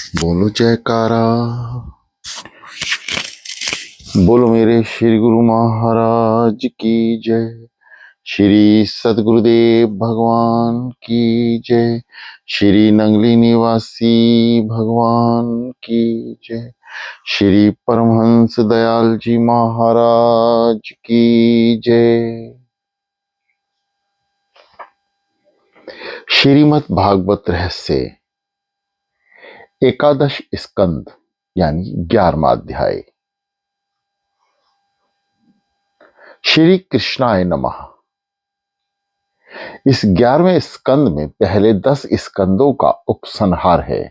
बोलो जयकारा। बोलो मेरे श्री गुरु महाराज की जय। श्री सद्गुरुदेव भगवान की जय। श्री नंगली निवासी भगवान की जय। श्री परमहंस दयाल जी महाराज की जय। श्रीमद् भागवत रहस्य एकादश स्कंद यानी 11वां अध्याय। श्री कृष्णाय नमः। इस 11वें स्कंद में पहले 10 स्कंदों का उपसंहार है।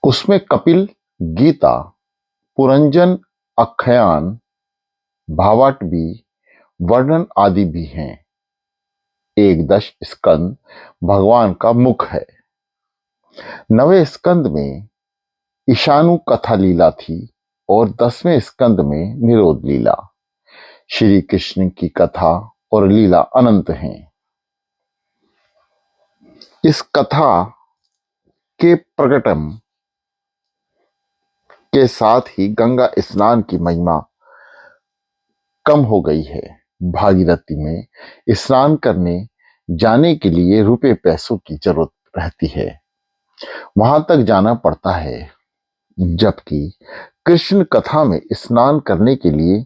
उसमें कपिल, गीता, पुरंजन, आख्यान, भावाटवी, वर्णन आदि भी हैं। 11 स्कंद भगवान का मुख है। 9वें स्कंद में ईशानु कथा लीला थी और 10वें स्कंद में निरोध लीला। श्री कृष्ण की कथा और लीला अनंत हैं। इस कथा के प्रकटम के साथ ही गंगा स्नान की महिमा कम हो गई है। भागीरथी में स्नान करने जाने के लिए रुपए पैसों की जरूरत रहती है, वहां तक जाना पड़ता है, जबकि कृष्ण कथा में स्नान करने के लिए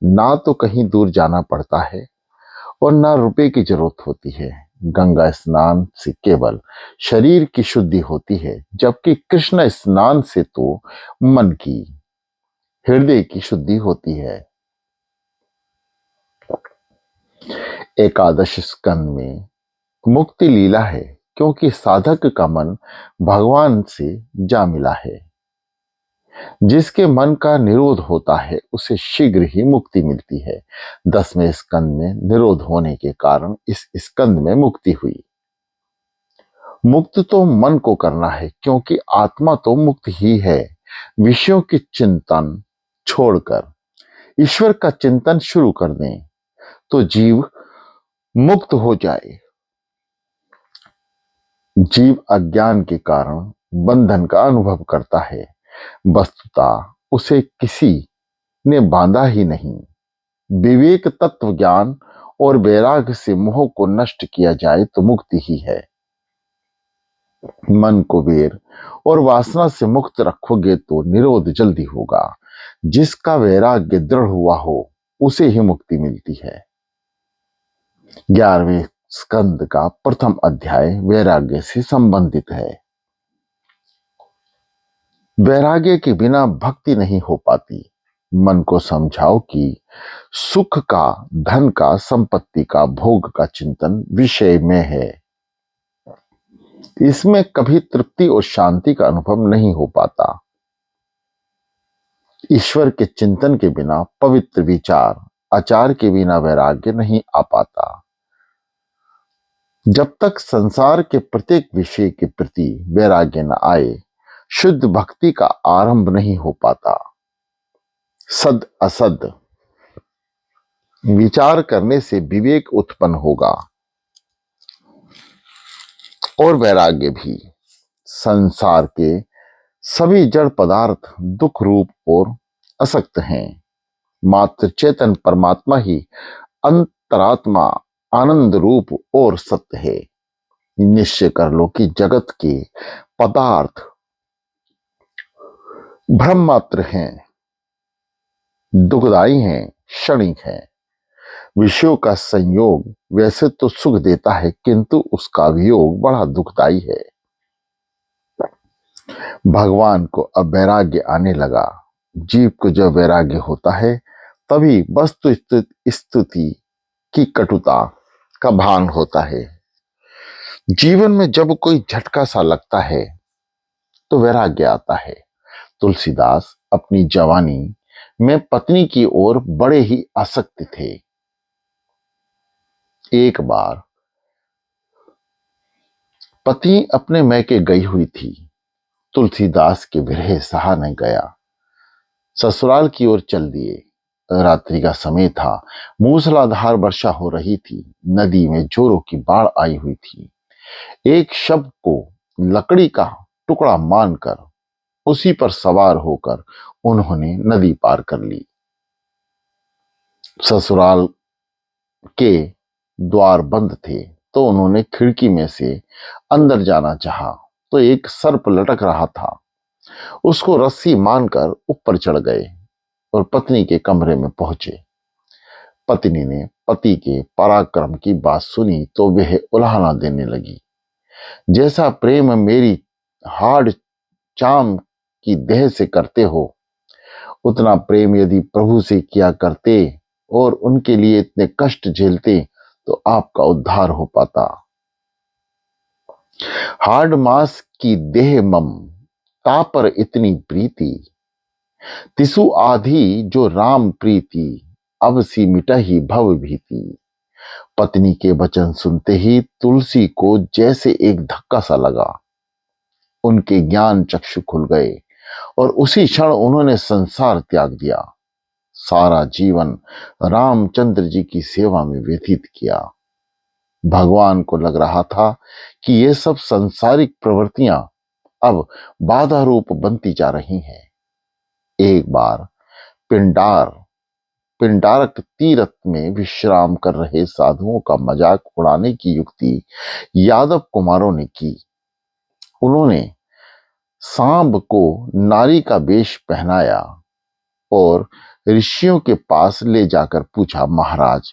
ना तो कहीं दूर जाना पड़ता है और ना रुपए की जरूरत होती है। गंगा स्नान से केवल शरीर की शुद्धि होती है, जबकि कृष्ण स्नान से तो मन की, हृदय की शुद्धि होती है। एकादश स्कंद में मुक्ति लीला है, क्योंकि साधक का मन भगवान से जा मिला है। जिसके मन का निरोध होता है उसे शीघ्र ही मुक्ति मिलती है। 10वें स्कंद में निरोध होने के कारण इस स्कंद में मुक्ति हुई। मुक्त तो मन को करना है, क्योंकि आत्मा तो मुक्त ही है। विषयों की चिंतन छोड़कर ईश्वर का चिंतन शुरू कर दें तो जीव मुक्त हो जाए। जीव अज्ञान के कारण बंधन का अनुभव करता है। वस्तुतः उसे किसी ने बांधा ही नहीं। विवेक, तत्व ज्ञान और वैराग्य से मोह को नष्ट किया जाए तो मुक्ति ही है। मन को वेर और वासना से मुक्त रखोगे तो निरोध जल्दी होगा। जिसका वैराग्य दृढ़ हुआ हो उसे ही मुक्ति मिलती है। 11वें स्कंद का प्रथम अध्याय वैराग्य से संबंधित है। वैराग्य के बिना भक्ति नहीं हो पाती। मन को समझाओ कि सुख का, धन का, संपत्ति का, भोग का चिंतन विषय में है। इसमें कभी तृप्ति और शांति का अनुभव नहीं हो पाता। ईश्वर के चिंतन के बिना पवित्र विचार, आचार के बिना वैराग्य नहीं आ पाता। जब तक संसार के प्रत्येक विषय के प्रति वैराग्य न आए, शुद्ध भक्ति का आरंभ नहीं हो पाता। सद असद विचार करने से विवेक उत्पन्न होगा और वैराग्य भी। संसार के सभी जड़ पदार्थ दुख रूप और असक्त हैं। मात्र चेतन परमात्मा ही अंतरात्मा, आनंद रूप और सत्य है। निश्चय कर लो कि जगत के पदार्थ भ्रम मात्र हैं, दुखदायी हैं, क्षणिक हैं। विषयों का संयोग वैसे तो सुख देता है, किंतु उसका वियोग बड़ा दुखदायी है। भगवान को अब वैराग्य आने लगा। जीव को जब वैराग्य होता है तभी वस्तु स्तुति की कटुता का भान होता है। जीवन में जब कोई झटका सा लगता है तो वैराग्य आता है। तुलसीदास अपनी जवानी में पत्नी की ओर बड़े ही आसक्त थे। एक बार पत्नी अपने मैके गई हुई थी। तुलसीदास के विरह सहा नहीं गया, ससुराल की ओर चल दिए। रात्रि का समय था। मूसलाधार वर्षा हो रही थी। नदी में जोरों की बाढ़ आई हुई थी। एक शव को लकड़ी का टुकड़ा मानकर उसी पर सवार होकर उन्होंने नदी पार कर ली। ससुराल के द्वार बंद थे तो उन्होंने खिड़की में से अंदर जाना चाहा तो एक सर्प लटक रहा था। उसको रस्सी मानकर ऊपर चढ़ गए और पत्नी के कमरे में पहुंचे। पत्नी ने पति के पराक्रम की बात सुनी तो वह उलाहना देने लगी। जैसा प्रेम मेरी हाड़ चाम की देह से करते हो, उतना प्रेम यदि प्रभु से किया करते और उनके लिए इतने कष्ट झेलते तो आपका उद्धार हो पाता। हाड़ मास की देह मम, ता पर इतनी प्रीति, तिसु आधी जो राम प्रीति, अब सी मिटही भव भीति। पत्नी के वचन सुनते ही तुलसी को जैसे एक धक्का सा लगा। उनके ज्ञान चक्षु खुल गए और उसी क्षण उन्होंने संसार त्याग दिया। सारा जीवन रामचंद्र जी की सेवा में व्यतीत किया। भगवान को लग रहा था कि ये सब सांसारिक प्रवृत्तियां अब बाधा रूप बनती जा रही हैं। एक बार पिंडारक तीर्थ में विश्राम कर रहे साधुओं का मजाक उड़ाने की युक्ति यादव कुमारों ने की। उन्होंने सांब को नारी का वेश पहनाया और ऋषियों के पास ले जाकर पूछा, महाराज,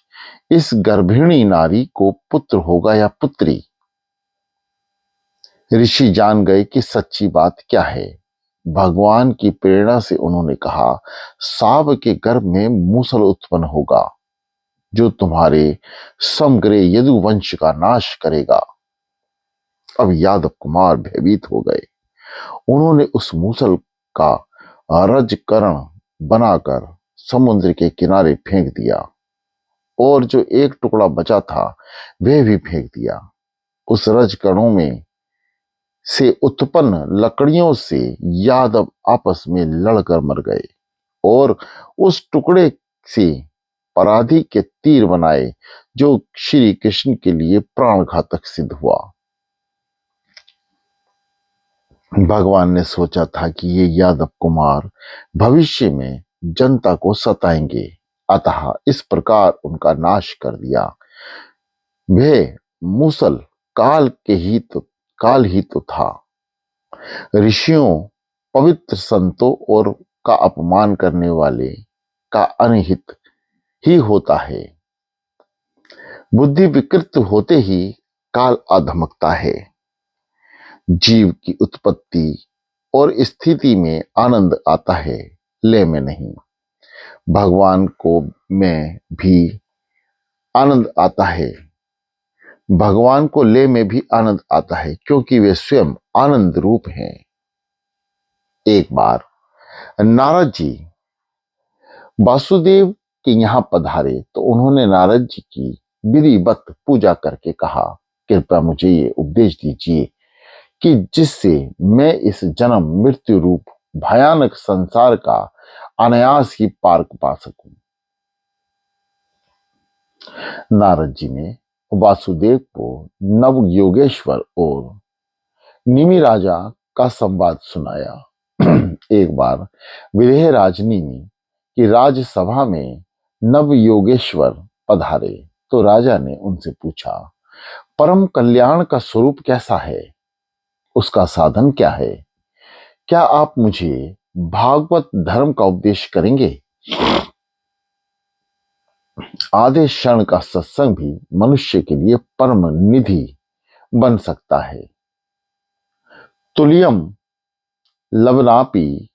इस गर्भिणी नारी को पुत्र होगा या पुत्री? ऋषि जान गए कि सच्ची बात क्या है। भगवान की प्रेरणा से उन्होंने कहा, सांब के गर्भ में मूसल उत्पन्न होगा जो तुम्हारे समग्र यदुवंश का नाश करेगा। अब यादव कुमार भयभीत हो गए। उन्होंने उस मूसल का रजकरण बनाकर समुद्र के किनारे फेंक दिया और जो एक टुकड़ा बचा था वह भी फेंक दिया। उस रजकणों में से उत्पन्न लकड़ियों से यादव आपस में लड़कर मर गए और उस टुकड़े से पराधी के तीर बनाए जो श्री कृष्ण के लिए प्राणघातक सिद्ध हुआ। भगवान ने सोचा था कि ये यादव कुमार भविष्य में जनता को सताएंगे, अतः इस प्रकार उनका नाश कर दिया। वह मूसल काल ही तो था। ऋषियों, पवित्र संतों और का अपमान करने वाले का अनहित ही होता है। बुद्धि विकृत होते ही काल अधमकता है। जीव की उत्पत्ति और स्थिति में आनंद आता है, लय में नहीं। भगवान को में भी आनंद आता है, भगवान को लय में भी आनंद आता है, क्योंकि वे स्वयं आनंद रूप हैं। एक बार नारद जी वासुदेव के यहां पधारे तो उन्होंने नारद जी की विधिवत पूजा करके कहा, कृपया मुझे ये उपदेश दीजिए कि जिससे मैं इस जन्म मृत्यु रूप भयानक संसार का अनायास ही पार पा सकूं। नारद जी ने वासुदेव को नव योगेश्वर और निमि राजा का संवाद सुनाया। एक बार विदेह राजनी की राजसभा में नव योगेश्वर पधारे तो राजा ने उनसे पूछा, परम कल्याण का स्वरूप कैसा है, उसका साधन क्या है? क्या आप मुझे भागवत धर्म का उपदेश करेंगे? आधे क्षण का सत्संग भी मनुष्य के लिए परम निधि बन सकता है। तुल्यम लवनापि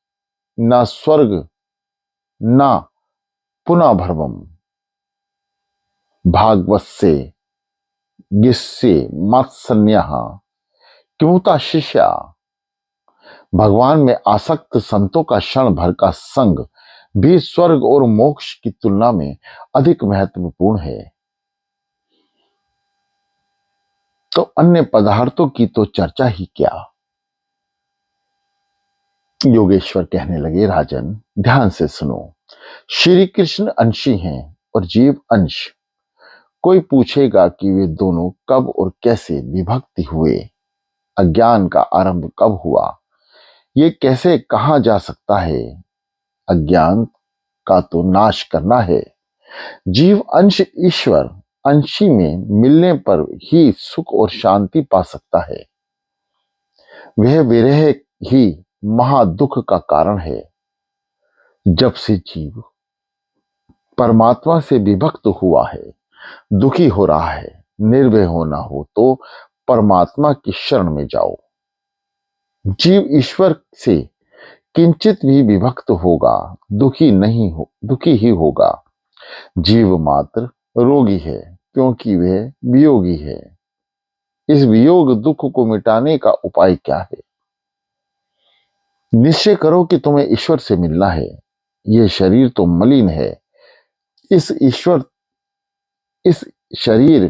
न स्वर्ग न पुनः भर्वम, भागवत से गिस्से मत्सन्य क्योंता शिष्या। भगवान में आसक्त संतों का क्षण भर का संग भी स्वर्ग और मोक्ष की तुलना में अधिक महत्वपूर्ण है। तो अन्य पदार्थों की तो चर्चा ही क्या। योगेश्वर कहने लगे, राजन ध्यान से सुनो, श्री कृष्ण अंशी हैं और जीव अंश। कोई पूछेगा कि वे दोनों कब और कैसे विभक्ति हुए, अज्ञान का आरंभ कब हुआ, ये कैसे कहा जा सकता है। अज्ञान का तो नाश करना है। जीव अंश ईश्वर अंशी में मिलने पर ही सुख और शांति पा सकता है। वह विरह ही महादुख का कारण है। जब से जीव परमात्मा से विभक्त हुआ है, दुखी हो रहा है, निर्भय होना हो तो परमात्मा की शरण में जाओ। जीव ईश्वर से किंचित भी विभक्त होगा, दुखी ही होगा। जीव मात्र रोगी है, क्योंकि वह वियोगी है। इस वियोग दुख को मिटाने का उपाय क्या है। निश्चय करो कि तुम्हें ईश्वर से मिलना है। यह शरीर तो मलिन है। इस शरीर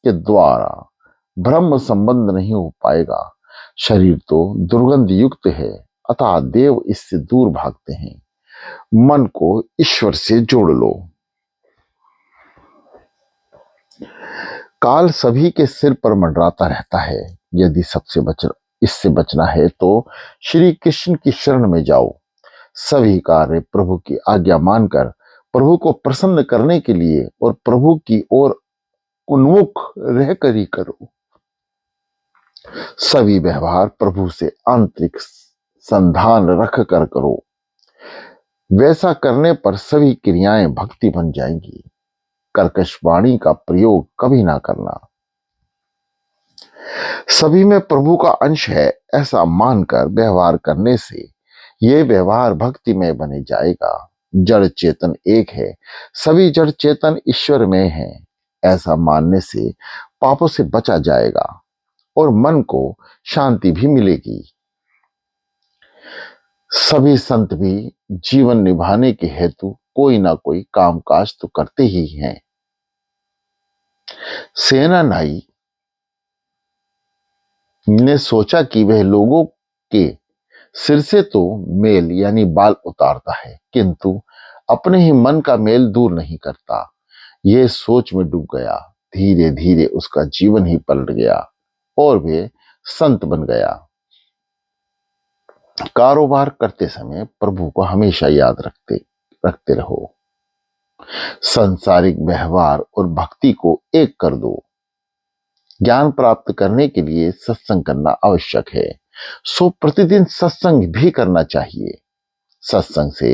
के द्वारा ब्रह्म संबंध नहीं हो पाएगा। शरीर तो दुर्गंध युक्त है, अतः देव इससे दूर भागते हैं। मन को ईश्वर से जोड़ लो। काल सभी के सिर पर मंडराता रहता है। यदि इससे बचना है तो श्री कृष्ण की शरण में जाओ। सभी कार्य प्रभु की आज्ञा मानकर प्रभु को प्रसन्न करने के लिए और प्रभु की ओर उन्मुख रहकर ही करो। सभी व्यवहार प्रभु से आंतरिक संधान रख कर करो। वैसा करने पर सभी क्रियाएं भक्ति बन जाएंगी। कर्कश वाणी का प्रयोग कभी ना करना। सभी में प्रभु का अंश है, ऐसा मानकर व्यवहार करने से यह व्यवहार भक्ति में बने जाएगा। जड़ चेतन एक है, सभी जड़ चेतन ईश्वर में है, ऐसा मानने से पापों से बचा जाएगा और मन को शांति भी मिलेगी। सभी संत भी जीवन निभाने के हेतु कोई ना कोई कामकाज तो करते ही हैं। सेनानाई ने सोचा कि वह लोगों के सिर से तो मेल यानी बाल उतारता है, किंतु अपने ही मन का मेल दूर नहीं करता। यह सोच में डूब गया। धीरे धीरे उसका जीवन ही पलट गया और वे संत बन गया। कारोबार करते समय प्रभु को हमेशा याद रखते रहो। सांसारिक व्यवहार और भक्ति को एक कर दो। ज्ञान प्राप्त करने के लिए सत्संग करना आवश्यक है, सो प्रतिदिन सत्संग भी करना चाहिए। सत्संग से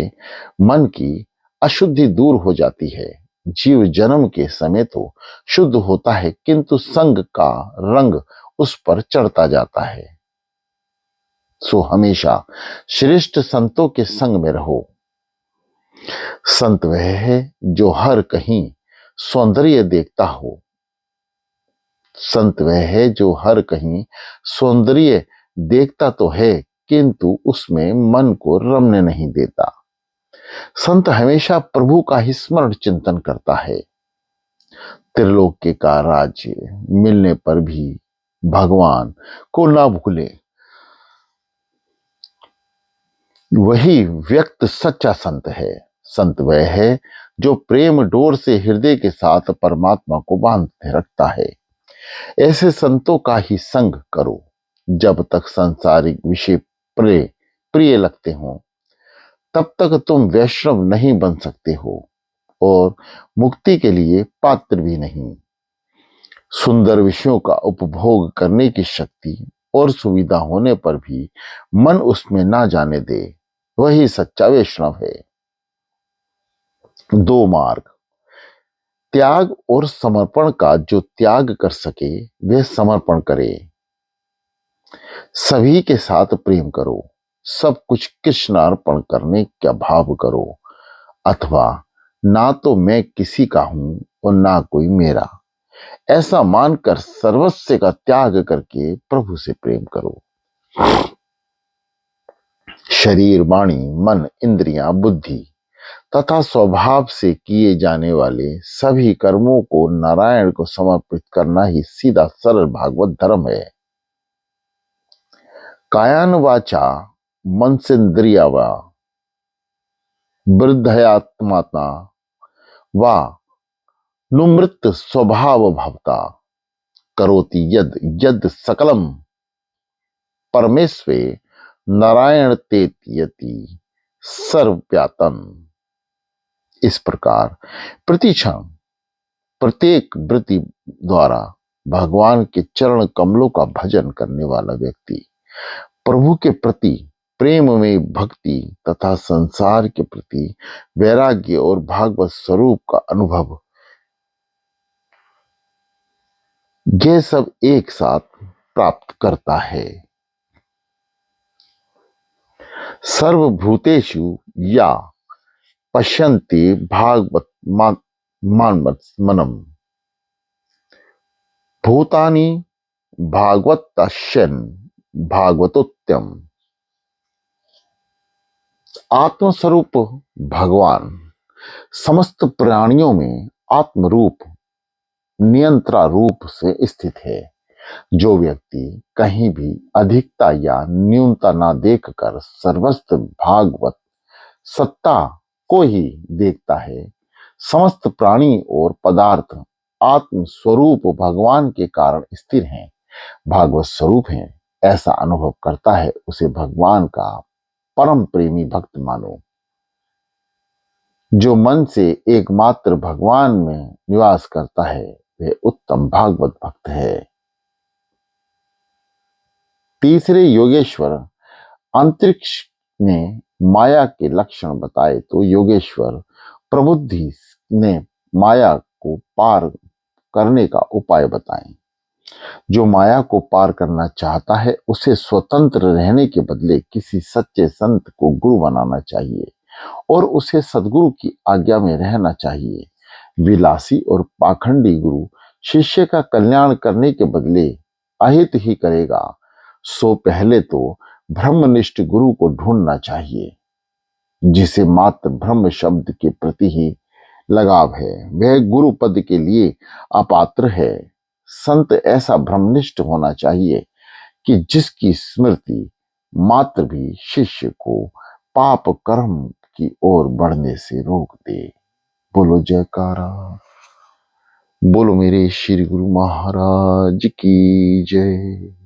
मन की अशुद्धि दूर हो जाती है। जीव जन्म के समय तो शुद्ध होता है, किंतु संग का रंग उस पर चढ़ता जाता है। सो हमेशा श्रेष्ठ संतों के संग में रहो। संत वह है जो हर कहीं सौंदर्य देखता हो। संत वह है जो हर कहीं सौंदर्य देखता तो है, किंतु उसमें मन को रमने नहीं देता। संत हमेशा प्रभु का ही स्मरण चिंतन करता है। त्रिलोक्य का राज्य मिलने पर भी भगवान को ना भूले। वही व्यक्त सच्चा संत है। संत वह है जो प्रेम डोर से हृदय के साथ परमात्मा को बांधे रखता है। ऐसे संतों का ही संग करो। जब तक सांसारिक विषय प्रिय लगते हो, तब तक तुम वैष्णव नहीं बन सकते हो और मुक्ति के लिए पात्र भी नहीं। सुंदर विषयों का उपभोग करने की शक्ति और सुविधा होने पर भी मन उसमें ना जाने दे, वही सच्चा वैष्णव है। दो मार्ग, त्याग और समर्पण का जो त्याग कर सके वह समर्पण करे। सभी के साथ प्रेम करो। सब कुछ कृष्ण अर्पण करने का भाव करो, अथवा ना तो मैं किसी का हूं और ना कोई मेरा, ऐसा मानकर सर्वस्व का त्याग करके प्रभु से प्रेम करो। शरीर, वाणी, मन, इंद्रियां, बुद्धि तथा स्वभाव से किए जाने वाले सभी कर्मों को नारायण को समर्पित करना ही सीधा सरल भागवत धर्म है। कायान वाचा मनसेन्द्रिया वा वृद्धयात्मात्मा वा नुमृत स्वभाव भवता करोति यद यद सकलम परमेश्वे नारायण तेति सर्वव्यातन। इस प्रकार प्रतिक्षण प्रत्येक वृत्ति द्वारा भगवान के चरण कमलों का भजन करने वाला व्यक्ति प्रभु के प्रति प्रेम में भक्ति तथा संसार के प्रति वैराग्य और भागवत स्वरूप का अनुभव, ये सब एक साथ प्राप्त करता है। सर्वभूतेषु या पश्यन्ति भागवत मनम भूतानि भागवतश्यन् भागवतोत्यम। आत्मस्वरूप भगवान समस्त प्राणियों में आत्मरूप नियंत्रण रूप से स्थित है। जो व्यक्ति कहीं भी अधिकता या न्यूनता न देखकर सर्वस्व भागवत सत्ता को ही देखता है, समस्त प्राणी और पदार्थ आत्म स्वरूप भगवान के कारण स्थिर हैं, भागवत स्वरूप हैं, ऐसा अनुभव करता है, उसे भगवान का परम प्रेमी भक्त मानो। जो मन से एकमात्र भगवान में निवास करता है वह उत्तम भागवत भक्त है। तीसरे योगेश्वर अंतरिक्ष ने माया के लक्षण बताए तो योगेश्वर प्रबुद्धि ने माया को पार करने का उपाय बताएं। जो माया को पार करना चाहता है उसे स्वतंत्र रहने के बदले किसी सच्चे संत को गुरु बनाना चाहिए और उसे सद्गुरु की आज्ञा में रहना चाहिए। विलासी और पाखंडी गुरु शिष्य का कल्याण करने के बदले अहित ही करेगा, सो पहले तो ब्रह्मनिष्ठ गुरु को ढूंढना चाहिए। जिसे मात्र ब्रह्म शब्द के प्रति ही लगाव है वह गुरु पद के लिए अपात्र है। संत ऐसा ब्रह्मनिष्ठ होना चाहिए कि जिसकी स्मृति मात्र भी शिष्य को पाप कर्म की ओर बढ़ने से रोक दे। बोलो जयकारा, बोलो मेरे श्री गुरु महाराज की जय।